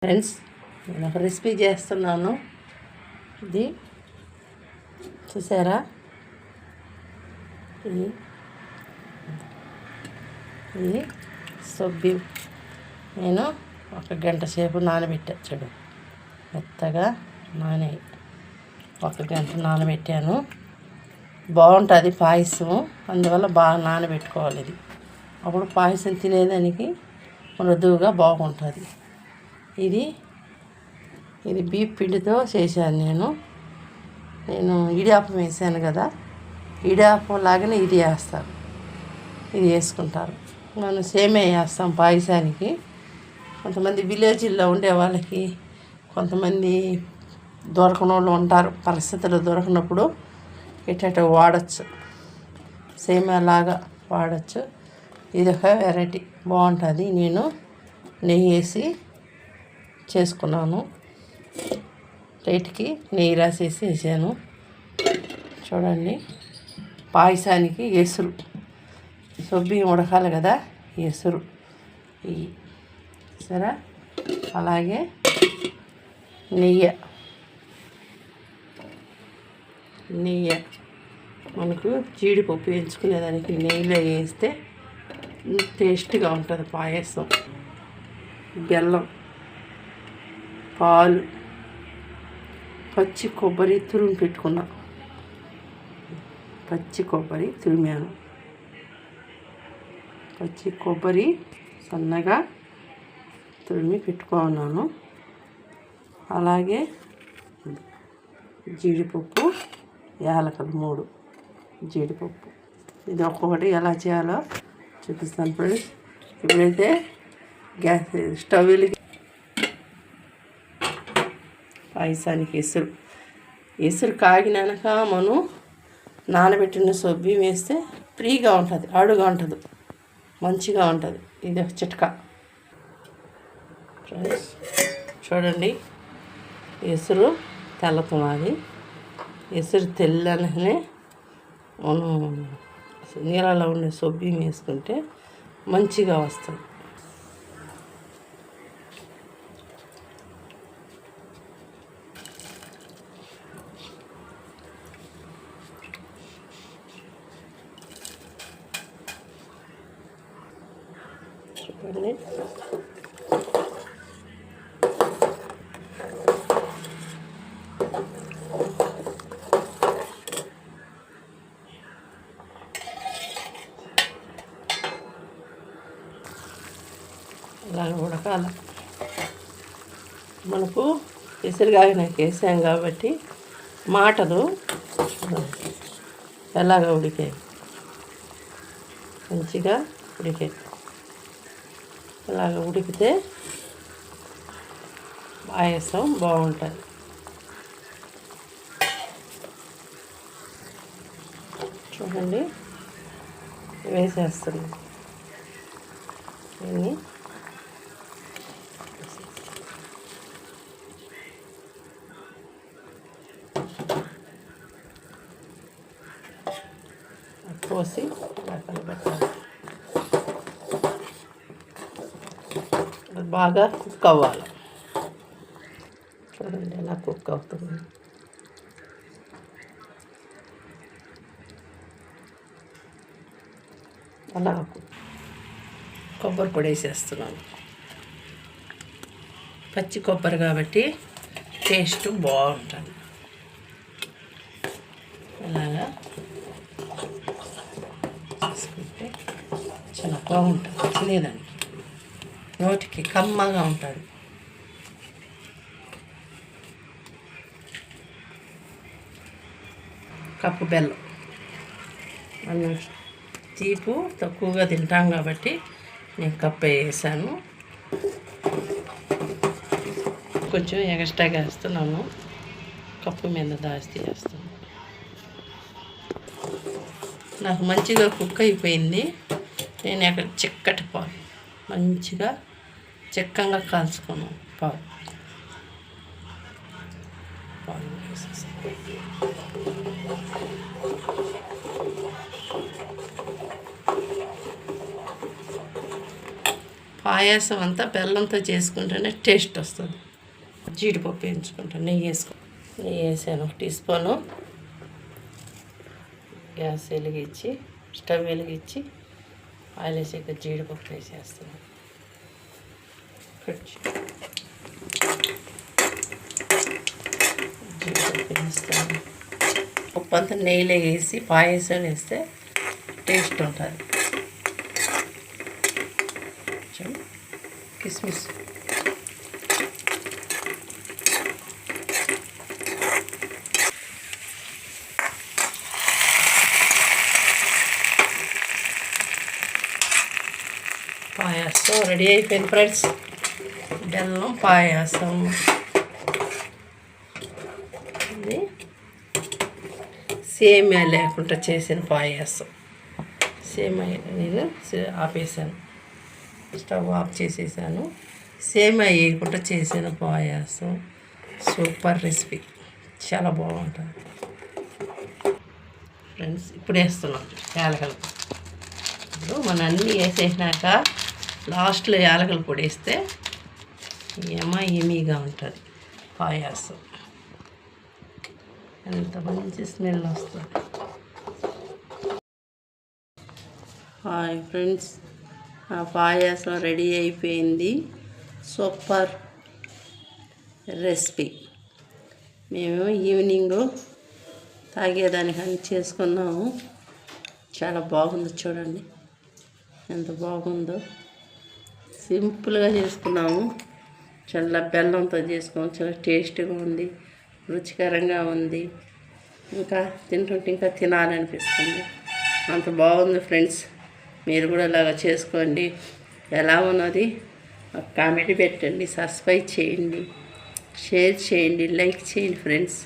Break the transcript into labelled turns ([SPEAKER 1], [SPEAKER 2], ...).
[SPEAKER 1] Friends, నేను ఒక recipe చేస్తున్నాను. ఇది చూసారా? ఇది సొబ్బి నేను 1 గంట సేపు నానబెట్టా. చూడు, మెత్తగా 1 గంట నానబెట్టాను. బాగుంటుంది పాయసం, అందువల్ల బాగా నానబెట్టుకోవాలి. ఇది అప్పుడు పాయసం తినేదానికి మృదువుగా బాగుంటుంది. ఇది బీప్ పిండితో చేశాను. నేను ఇడియాపం వేసాను కదా, ఇడియాపం లాగానే ఇది వేస్తాను. ఇది వేసుకుంటారు. మనం సేమే వేస్తాం పాయసానికి. కొంతమంది విలేజ్లో ఉండే వాళ్ళకి, కొంతమంది దొరకని వాళ్ళు ఉంటారు. పరిస్థితులు దొరకనప్పుడు ఇట్ట వాడచ్చు, సేమేలాగా వాడచ్చు. ఇది ఒక వెరైటీ, బాగుంటుంది. నేను నెయ్యి వేసి చేసుకున్నాను. రేటుకి నెయ్యి రాసేసి వేసాను. చూడండి, పాయసానికి ఎసురు, సొబ్బియ్యం ఉడకాలి కదా, ఎసురు సరే. అలాగే నెయ్యి మనకు జీడిపప్పు వేయించుకునేదానికి నెయ్యిలో వేస్తే టేస్ట్గా ఉంటుంది పాయసం. బెల్లం, పాలు, పచ్చి కొబ్బరి తురిమి పెట్టుకున్నా. పచ్చి కొబ్బరి తురిమాను. పచ్చి కొబ్బరి సన్నగా తురిమి పెట్టుకున్నాను. అలాగే జీడిపప్పు, యాలకులు 3 జీడిపప్పు. ఇది ఒక్కొక్కటి ఎలా చేయాలో చూపిస్తాను ఫ్రెండ్స్. ఇప్పుడైతే గ్యాస్ స్టవ్ వెలిగి పాయసానికి ఎసురు కాగినాక మనం నానబెట్టిన సొబ్బి వేస్తే ఫ్రీగా ఉంటుంది, అడుగా ఉంటుంది, మంచిగా ఉంటుంది. ఇది ఒక చిట్కా ఫ్రెండ్స్. చూడండి, ఎసురు తెల్లతున్నది. ఎసురు తెల్లనే మనం నీళ్ళలో ఉండే సొబ్బి వేసుకుంటే మంచిగా వస్తుంది. చూడండి, ఇలాగ ఉడకాల. మనకు ఎసురుగాగినాక వేసాం కాబట్టి మాటలు ఎలాగ ఉడికాయి, మంచిగా ఉడికాయి. ఇలాగ ఉడికితే పాయసం బాగుంటుంది. చూడండి, వేసేస్తున్నాం. దీన్ని పోసి కలబెట్టాలి. బాగా కుక్ అవ్వాలి. చూడండి ఎలా కుక్ అవుతుంది. అలా కొబ్బరి పొడి వేసేస్తున్నాను. పచ్చి కొబ్బరి కాబట్టి టేస్ట్ బాగుంటుంది. అలాగా వేసుకుంటే చాలా బాగుంటుంది తినేదానికి, నోటికి కమ్మగా ఉంటుంది. కప్పు బెల్లం, మనం తీపు తక్కువగా తింటాం కాబట్టి నేను కప్పు వేసాను. కొంచెం ఎక్స్ట్రాగా వేస్తున్నాను, కప్పు మీద దాచి వేస్తాను. నాకు మంచిగా కుక్ అయిపోయింది. నేను అక్కడ చిక్కటి పాలు, మంచిగా చిక్కంగా కాల్చుకున్నాను. పాలు వేసేస్తాను. పాయసం అంతా బెల్లంతో చేసుకుంటేనే టేస్ట్ వస్తుంది. జీడిపప్పు వేయించుకుంటాను. నెయ్యి వేసాను 1 టీ స్పూను. గ్యాస్ వెలిగించి స్టవ్ వెలిగించి ఆయిల్ వేసాక జీడిపప్పు వేసేస్తాను. జీడిపప్పు వేస్తాను. ఉప్పు అంతా నెయ్యిలో వేసి పాయసం వేస్తే టేస్ట్ ఉంటుంది. కిస్మిస్ పాయసం రెడీ అయిపోయింది ఫ్రెండ్స్. బెల్లం పాయసం. ఇది సేమియా లేకుండా చేసిన పాయసం. సేమియా నేను ఆపేసాను, స్టవ్ ఆఫ్ చేసేసాను. సేమియా వేయకుండా చేసిన పాయసం సూపర్ రెసిపీ, చాలా బాగుంటుంది ఫ్రెండ్స్. ఇప్పుడు వేస్తున్నాం యాలకలు. ఇప్పుడు మనం అన్నీ వేసేసినాక లాస్ట్లో యాలకల పొడి వేస్తే ఎమీగా ఉంటుంది పాయసం. ఎంత మంచి స్మెల్ వస్తుంది. హాయ్ ఫ్రెండ్స్, ఆ పాయసం రెడీ అయిపోయింది. Super recipe. మేము ఈవినింగ్ తాగేదానికని చేసుకున్నాము. చాలా బాగుంది, చూడండి ఎంత బాగుందో. సింపుల్గా చేసుకున్నాము. చాలా బెల్లంతో చేసుకున్నాము. చాలా టేస్టీగా ఉంది, రుచికరంగా ఉంది. ఇంకా తింటుంటే ఇంకా తినాలనిపిస్తుంది. అంత బాగుంది ఫ్రెండ్స్. మీరు కూడా ఇలాగా చేసుకోండి. ఎలా ఉన్నది కామెంట్ పెట్టండి, సబ్స్క్రైబ్ చేయండి, షేర్ చేయండి, లైక్ చేయండి ఫ్రెండ్స్.